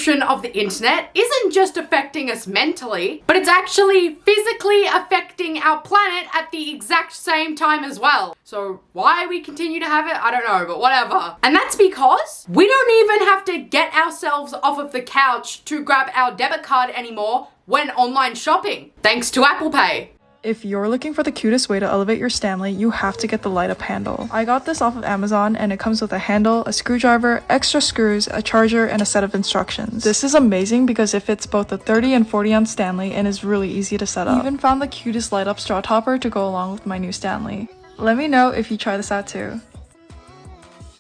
pollution of the internet isn't just affecting us mentally, but it's actually physically affecting our planet at the exact same time as well. So why we continue to have it, I don't know, but whatever. And that's because we don't even have to get ourselves off of the couch to grab our debit card anymore when online shopping, thanks to Apple Pay. If you're looking for the cutest way to elevate your Stanley, you have to get the light up handle. I got this off of Amazon and it comes with a handle, a screwdriver, extra screws, a charger, and a set of instructions. This is amazing because it fits both the 30 and 40 ounce Stanley and is really easy to set up. I even found the cutest light up straw topper to go along with my new Stanley. Let me know if you try this out too.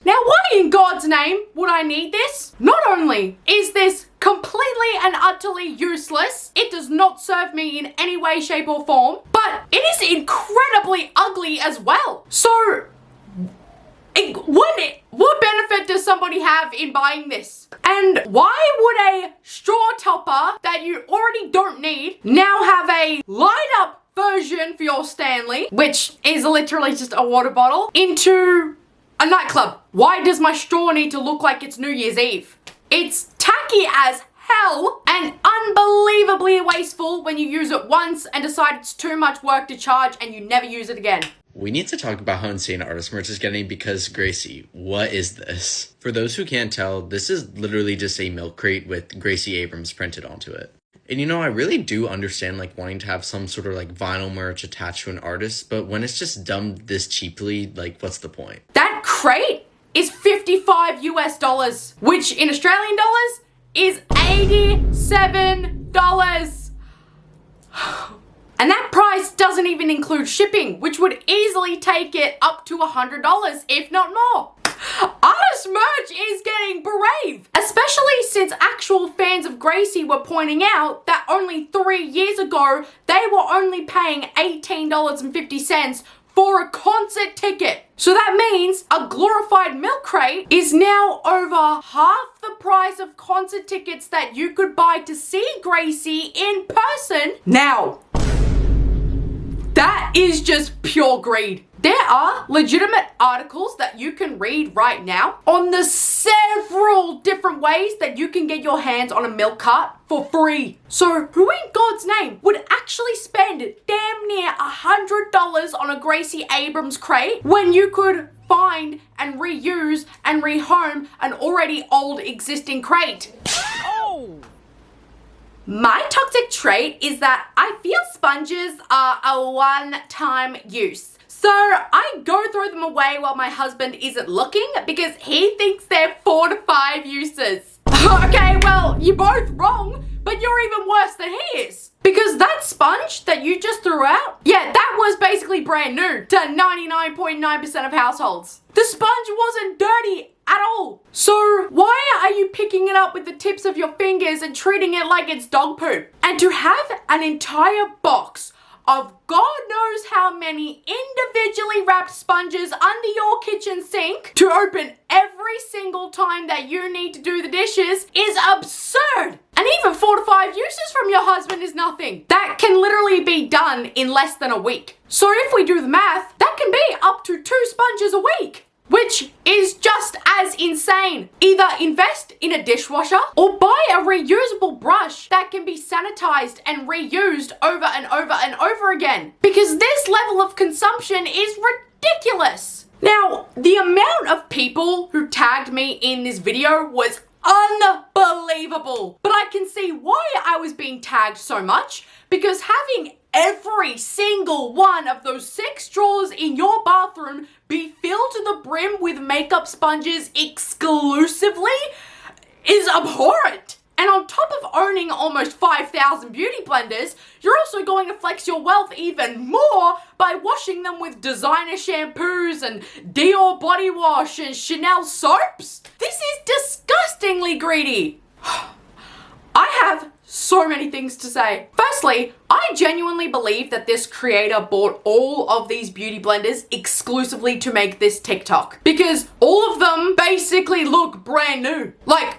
Now, why in God's name would I need this? Not only is this completely and utterly useless, it does not serve me in any way, shape, or form, but it is incredibly ugly as well. So, what benefit does somebody have in buying this? And why would a straw topper that you already don't need now have a light up version for your Stanley, which is literally just a water bottle, into a nightclub? Why does my straw need to look like it's New Year's Eve? It's tacky as hell and unbelievably wasteful when you use it once and decide it's too much work to charge and you never use it again. We need to talk about how insane artist merch is getting because, Gracie, what is this? For those who can't tell, this is literally just a milk crate with Gracie Abrams printed onto it. And you know, I really do understand like wanting to have some sort of like vinyl merch attached to an artist, but when it's just done this cheaply, like what's the point? That Crate is $55 US, which in Australian dollars is $87. And that price doesn't even include shipping, which would easily take it up to $100, if not more. Artist merch is getting brave, especially since actual fans of Gracie were pointing out that only 3 years ago, they were only paying $18.50 for a concert ticket. So that means a glorified milk crate is now over half the price of concert tickets that you could buy to see Gracie in person. Now, that is just pure greed. There are legitimate articles that you can read right now on the several different ways that you can get your hands on a milk cart for free. So who in God's name would actually spend damn near $100 on a Gracie Abrams crate when you could find and reuse and rehome an already old existing crate? Oh! My toxic trait is that I feel sponges are a one-time use. So I go throw them away while my husband isn't looking because he thinks they're 4 to 5 uses. Okay, well, you're both wrong, but you're even worse than he is. Because that sponge that you just threw out, yeah, that was basically brand new to 99.9% of households. The sponge wasn't dirty at all. So why are you picking it up with the tips of your fingers and treating it like it's dog poop? And to have an entire box of God knows how many individually wrapped sponges under your kitchen sink to open every single time that you need to do the dishes is absurd. And even 4 to 5 uses from your husband is nothing. That can literally be done in less than a week. So if we do the math, that can be up to 2 sponges a week, which is just as insane. Either invest in a dishwasher or buy a reusable brush that can be sanitized and reused over and over and over again. Because this level of consumption is ridiculous. Now, the amount of people who tagged me in this video was unbelievable. But I can see why I was being tagged so much, because having every single one of those 6 drawers in your bathroom be filled to the brim with makeup sponges exclusively is abhorrent. And on top of owning almost 5,000 beauty blenders, you're also going to flex your wealth even more by washing them with designer shampoos and Dior body wash and Chanel soaps. This is disgustingly greedy. I have so many things to say. Firstly, I genuinely believe that this creator bought all of these beauty blenders exclusively to make this TikTok, because all of them basically look brand new. Like,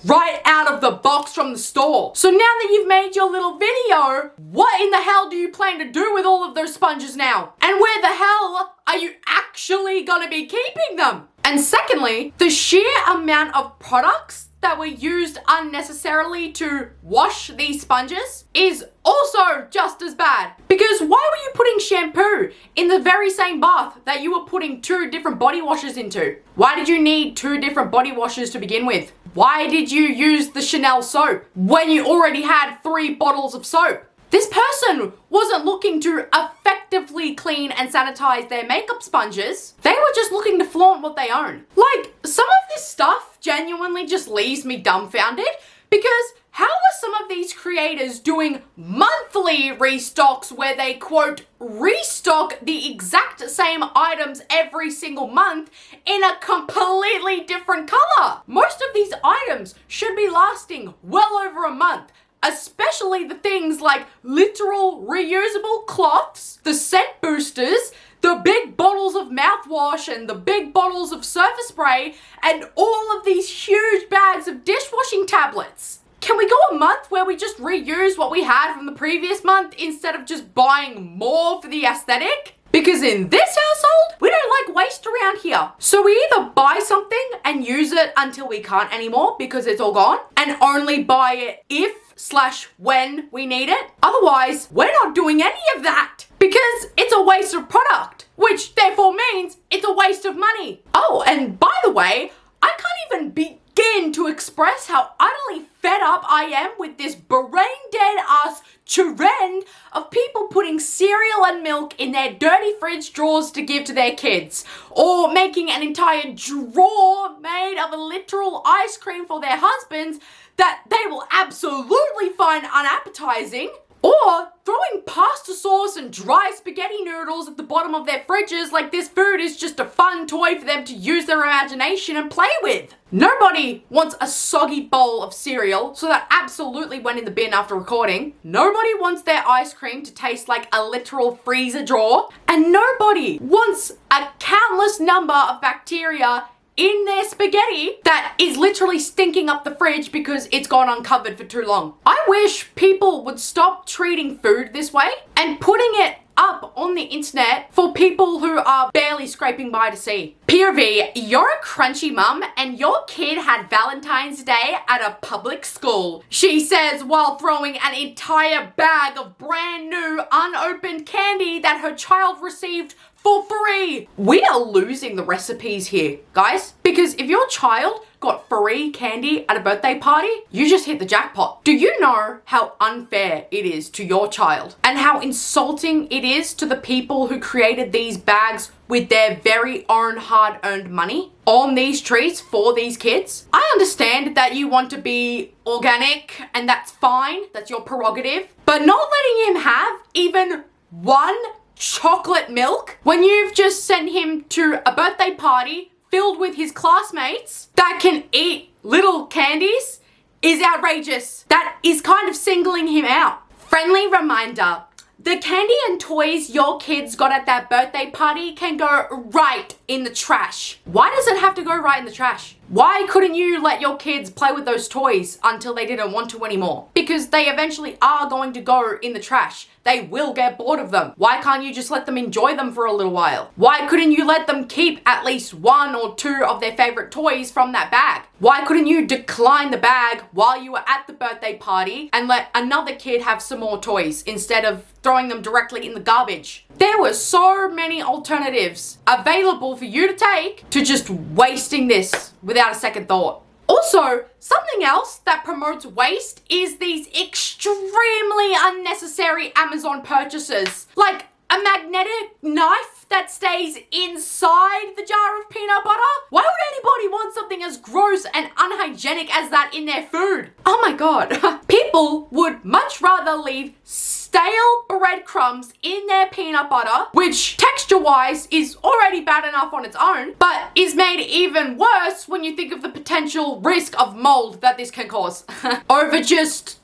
right out of the box from the store. So now that you've made your little video, what in the hell do you plan to do with all of those sponges now? And where the hell are you actually gonna be keeping them? And secondly, the sheer amount of products that were used unnecessarily to wash these sponges is also just as bad. Because why were you putting shampoo in the very same bath that you were putting 2 different body washes into? Why did you need 2 different body washes to begin with? Why did you use the Chanel soap when you already had 3 bottles of soap? This person wasn't looking to effectively clean and sanitize their makeup sponges. They were just looking to flaunt what they own. Like, some of this stuff genuinely just leaves me dumbfounded, because how are some of these creators doing monthly restocks where they, quote, restock the exact same items every single month in a completely different color? Most of these items should be lasting well over a month. Especially the things like literal reusable cloths, the scent boosters, the big bottles of mouthwash and the big bottles of surface spray, and all of these huge bags of dishwashing tablets. Can we go a month where we just reuse what we had from the previous month instead of just buying more for the aesthetic? Because in this household, we don't like waste around here. So we either buy something and use it until we can't anymore because it's all gone, and only buy it if/when we need it. Otherwise, we're not doing any of that because it's a waste of product, which therefore means it's a waste of money. Oh, and by the way, I can't even begin to express how utterly fed up I am with this brain dead ass trend of people putting cereal and milk in their dirty fridge drawers to give to their kids, or making an entire drawer made of a literal ice cream for their husbands that they will absolutely find unappetizing, or throwing pasta sauce and dry spaghetti noodles at the bottom of their fridges like this food is just a fun toy for them to use their imagination and play with. Nobody wants a soggy bowl of cereal, so that absolutely went in the bin after recording. Nobody wants their ice cream to taste like a literal freezer drawer. And nobody wants a countless number of bacteria in their spaghetti that is literally stinking up the fridge because it's gone uncovered for too long. I wish people would stop treating food this way and putting it up on the internet for people who are barely scraping by to see. POV, you're a crunchy mum and your kid had Valentine's Day at a public school. She says while throwing an entire bag of brand new unopened candy that her child received for free. We are losing the recipes here, guys, because if your child got free candy at a birthday party, you just hit the jackpot. Do you know how unfair it is to your child and how insulting it is to the people who created these bags with their very own hard-earned money on these treats for these kids? I understand that you want to be organic and that's fine, that's your prerogative, but not letting him have even one chocolate milk when you've just sent him to a birthday party filled with his classmates that can eat little candies is outrageous. That is kind of singling him out. Friendly reminder, the candy and toys your kids got at that birthday party can go right in the trash. Why does it have to go right in the trash? Why couldn't you let your kids play with those toys until they didn't want to anymore? Because they eventually are going to go in the trash. They will get bored of them. Why can't you just let them enjoy them for a little while? Why couldn't you let them keep at least 1 or 2 of their favorite toys from that bag? Why couldn't you decline the bag while you were at the birthday party and let another kid have some more toys instead of throwing them directly in the garbage? There were so many alternatives available for you to take to just wasting this without a second thought. Also, something else that promotes waste is these extremely unnecessary Amazon purchases. Like a magnetic knife that stays inside the jar of peanut butter? Why would anybody want something as gross and unhygienic as that in their food? Oh my god. People would much rather leave stale breadcrumbs in their peanut butter, which texture-wise is already bad enough on its own, but is made even worse when you think of the potential risk of mold that this can cause, over just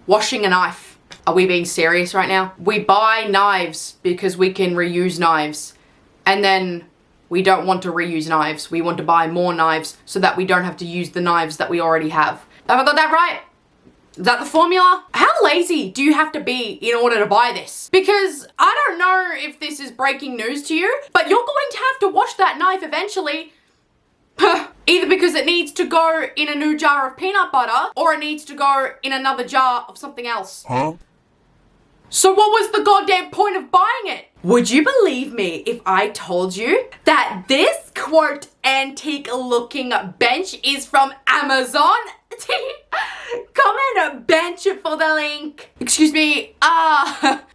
washing a knife. Are we being serious right now? We buy knives because we can reuse knives, and then we don't want to reuse knives. We want to buy more knives so that we don't have to use the knives that we already have. Have I got that right? Is that the formula? How lazy do you have to be in order to buy this? Because I don't know if this is breaking news to you, but you're going to have to wash that knife eventually. Either because it needs to go in a new jar of peanut butter or it needs to go in another jar of something else. Huh? So what was the goddamn point of buying it? Would you believe me if I told you that this quote antique looking bench is from Amazon? Come and bench for the link. Excuse me,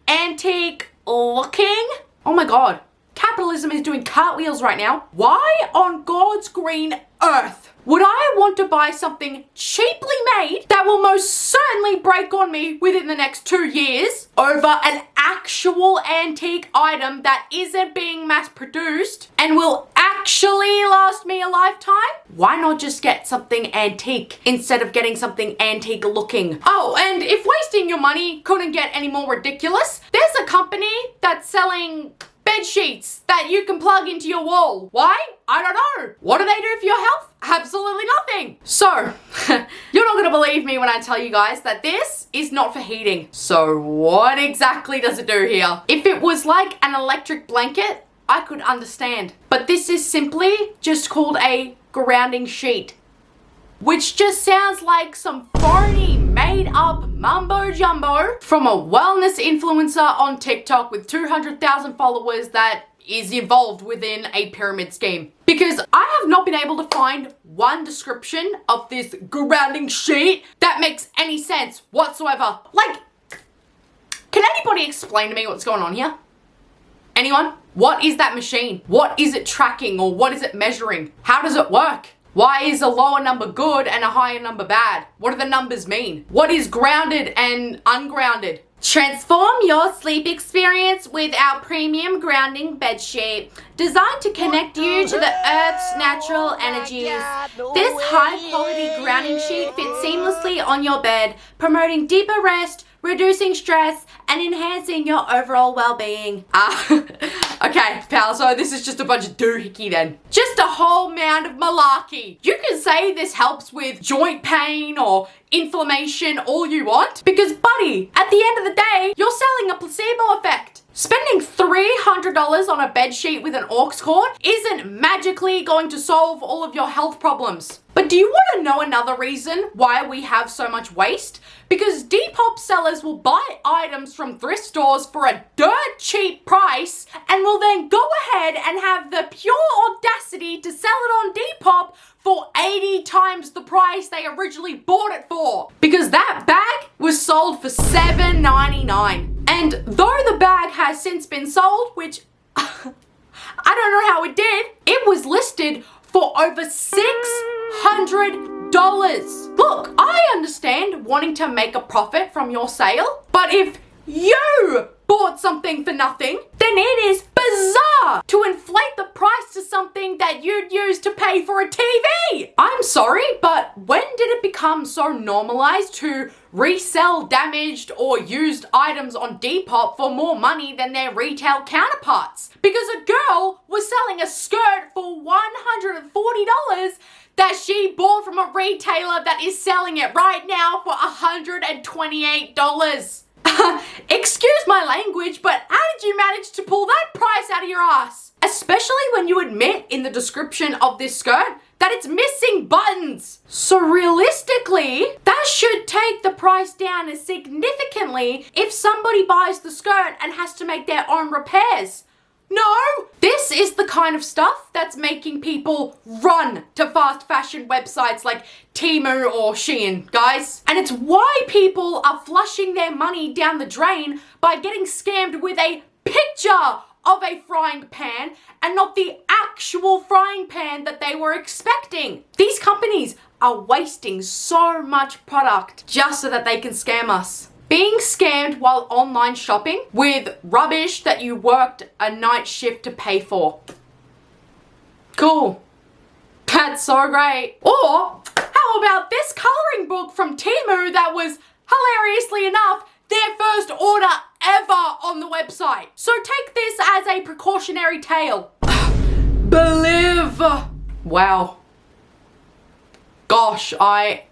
antique looking? Oh my god. Capitalism is doing cartwheels right now. Why on God's green earth would I want to buy something cheaply made that will most certainly break on me within the next 2 years over an actual antique item that isn't being mass produced and will actually last me a lifetime? Why not just get something antique instead of getting something antique looking? Oh, and if wasting your money couldn't get any more ridiculous, there's a company that's selling bed sheets that you can plug into your wall. Why? I don't know. What do they do for your health? Absolutely nothing. So, you're not gonna believe me when I tell you guys that this is not for heating. So what exactly does it do here? If it was like an electric blanket, I could understand. But this is simply just called a grounding sheet, which just sounds like some phony, made-up mumbo-jumbo from a wellness influencer on TikTok with 200,000 followers that is involved within a pyramid scheme. Because I have not been able to find one description of this grounding sheet that makes any sense whatsoever. Like, can anybody explain to me what's going on here? Anyone? What is that machine? What is it tracking, or what is it measuring? How does it work? Why is a lower number good and a higher number bad? What do the numbers mean? What is grounded and ungrounded? Transform your sleep experience with our premium grounding bedsheet, designed to connect you to the Earth's natural energies. This high-quality grounding sheet fits seamlessly on your bed, promoting deeper rest, reducing stress, and enhancing your overall well-being. Okay, pal, so this is just a bunch of doohickey then. Just a whole mound of malarkey. You can say this helps with joint pain or inflammation all you want, because buddy, at the end of the day, you're selling a placebo effect. Spending $300 on a bed sheet with an aux cord isn't magically going to solve all of your health problems. But do you want to know another reason why we have so much waste? Because Depop sellers will buy items from thrift stores for a dirt cheap price and will then go ahead and have the pure audacity to sell it on Depop for 80 times the price they originally bought it for. Because that bag was sold for $7.99. And though the bag has since been sold, which I don't know how it did, it was listed for over $600. Look, I understand wanting to make a profit from your sale, but if you bought something for nothing, then it is bizarre to inflate the price to something that you'd use to pay for a TV. I'm sorry, but when did it become so normalized to resell damaged or used items on Depop for more money than their retail counterparts? Because a girl was selling a skirt for $140 that she bought from a retailer that is selling it right now for $128. Excuse my language, but how did you manage to pull that price out of your ass? Especially when you admit in the description of this skirt that it's missing buttons. So realistically, that should take the price down significantly if somebody buys the skirt and has to make their own repairs. No! This is the kind of stuff that's making people run to fast fashion websites like Temu or Shein, guys. And it's why people are flushing their money down the drain by getting scammed with a picture of a frying pan and not the actual frying pan that they were expecting. These companies are wasting so much product just so that they can scam us. Being scammed while online shopping with rubbish that you worked a night shift to pay for. Cool. That's so great. Or how about this coloring book from Temu that was, hilariously enough, their first order ever on the website. So take this as a precautionary tale. Believe. Wow. Gosh, I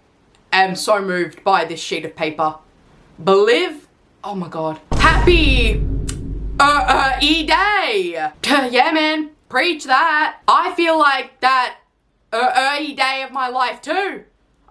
am so moved by this sheet of paper. Believe? Oh my god. Happy E-Day. Yeah, man. Preach that. I feel like that early day of my life too.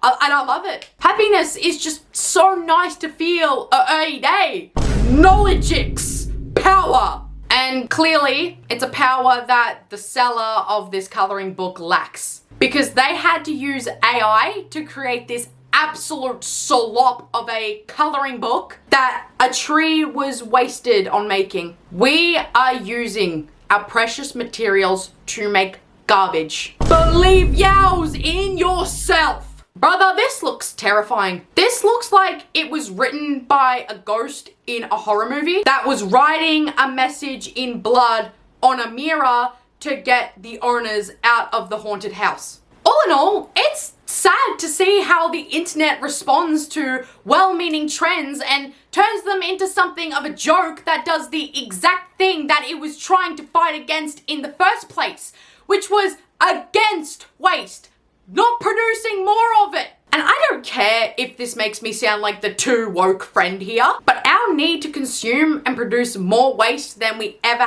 And I love it. Happiness is just so nice to feel early day. Knowledge-ix power. And clearly, it's a power that the seller of this coloring book lacks. Because they had to use AI to create this absolute slop of a coloring book that a tree was wasted on making. We are using our precious materials to make garbage. Believe yows in yourself. Brother, this looks terrifying. This looks like it was written by a ghost in a horror movie that was writing a message in blood on a mirror to get the owners out of the haunted house. All in all, it's sad to see how the internet responds to well-meaning trends and turns them into something of a joke that does the exact thing that it was trying to fight against in the first place, which was against waste, not producing more of it. And I don't care if this makes me sound like the too woke friend here, but our need to consume and produce more waste than we ever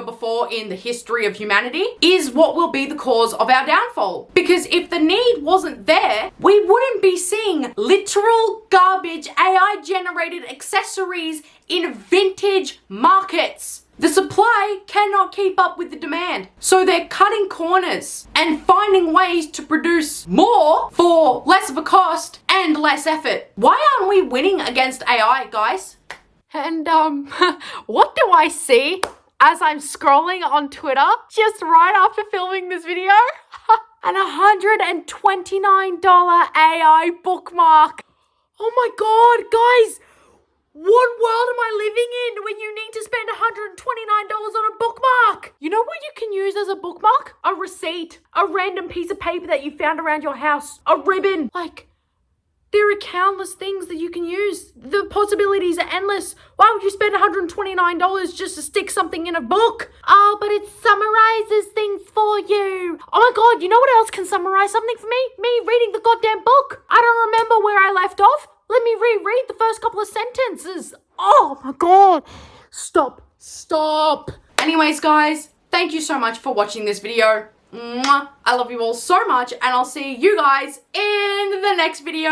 before in the history of humanity is what will be the cause of our downfall. Because if the need wasn't there, we wouldn't be seeing literal garbage AI generated accessories in vintage markets. The supply cannot keep up with the demand. So they're cutting corners and finding ways to produce more for less of a cost and less effort. Why aren't we winning against AI, guys? And what do I see as I'm scrolling on Twitter just right after filming this video? An $129 AI bookmark. Oh my god, guys! What world am I living in when you need to spend $129 on a bookmark? You know what you can use as a bookmark? A receipt, a random piece of paper that you found around your house, a ribbon. Like, there are countless things that you can use. The possibilities are endless. Why would you spend $129 just to stick something in a book? Oh, but it summarizes things for you. Oh my god, you know what else can summarize something for me? Me reading the goddamn book. I don't remember where I left off. Let me reread the first couple of sentences. Oh my god. Stop. Anyways, guys, thank you so much for watching this video. Mwah. I love you all so much, and I'll see you guys in the next video.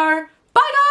Bye, guys.